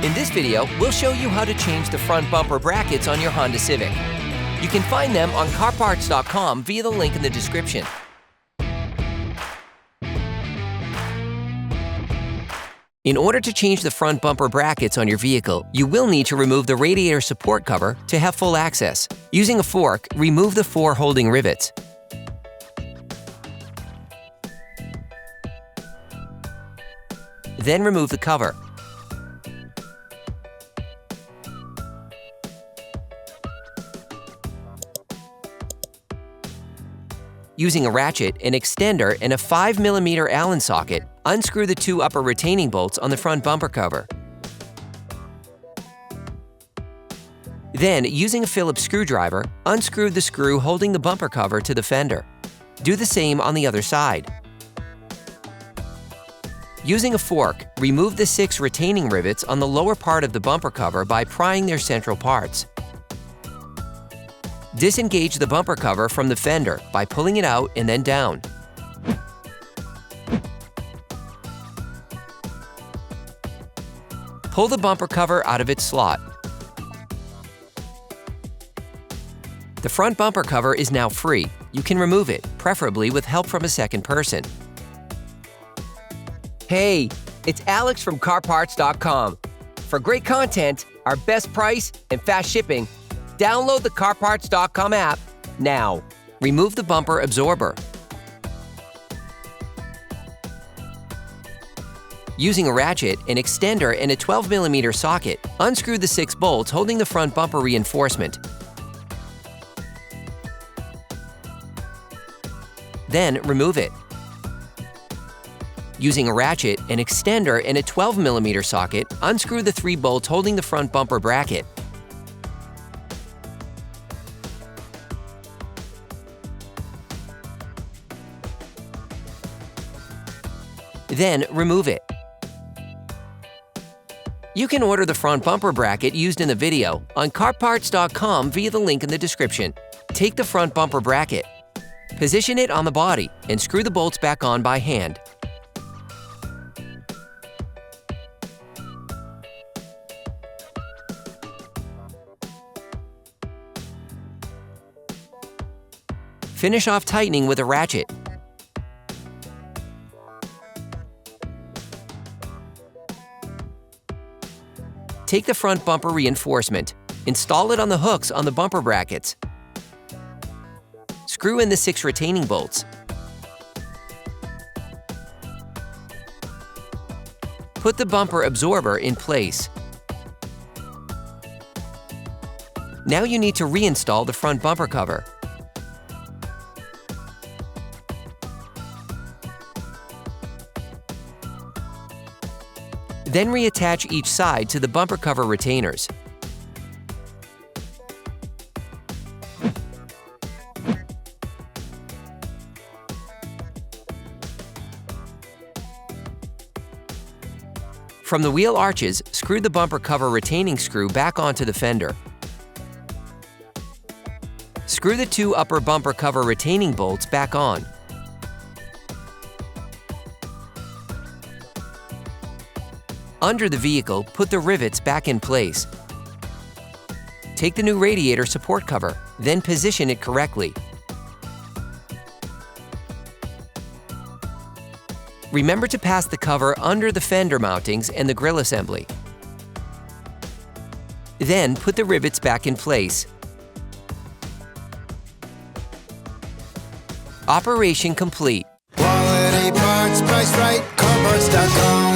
In this video, we'll show you how to change the front bumper brackets on your Honda Civic. You can find them on CarParts.com via the link in the description. In order to change the front bumper brackets on your vehicle, you will need to remove the radiator support cover to have full access. Using a fork, remove the 4 holding rivets. Then remove the cover. Using a ratchet, an extender, and a 5mm Allen socket, unscrew the 2 upper retaining bolts on the front bumper cover. Then, using a Phillips screwdriver, unscrew the screw holding the bumper cover to the fender. Do the same on the other side. Using a fork, remove the 6 retaining rivets on the lower part of the bumper cover by prying their central parts. Disengage the bumper cover from the fender by pulling it out and then down. Pull the bumper cover out of its slot. The front bumper cover is now free. You can remove it, preferably with help from a second person. Hey, it's Alex from CarParts.com. For great content, our best price, and fast shipping, download the CarParts.com app now. Remove the bumper absorber. Using a ratchet, an extender, and a 12mm socket, unscrew the 6 bolts holding the front bumper reinforcement. Then remove it. Using a ratchet, an extender, and a 12mm socket, unscrew the 3 bolts holding the front bumper bracket. Then remove it. You can order the front bumper bracket used in the video on CarParts.com via the link in the description. Take the front bumper bracket, position it on the body, and screw the bolts back on by hand. Finish off tightening with a ratchet. Take the front bumper reinforcement, install it on the hooks on the bumper brackets. Screw in the 6 retaining bolts. Put the bumper absorber in place. Now you need to reinstall the front bumper cover. Then reattach each side to the bumper cover retainers. From the wheel arches, screw the bumper cover retaining screw back onto the fender. Screw the 2 upper bumper cover retaining bolts back on. Under the vehicle, put the rivets back in place. Take the new radiator support cover, then position it correctly. Remember to pass the cover under the fender mountings and the grille assembly. Then put the rivets back in place. Operation complete. Quality parts, priced right, CarParts.com.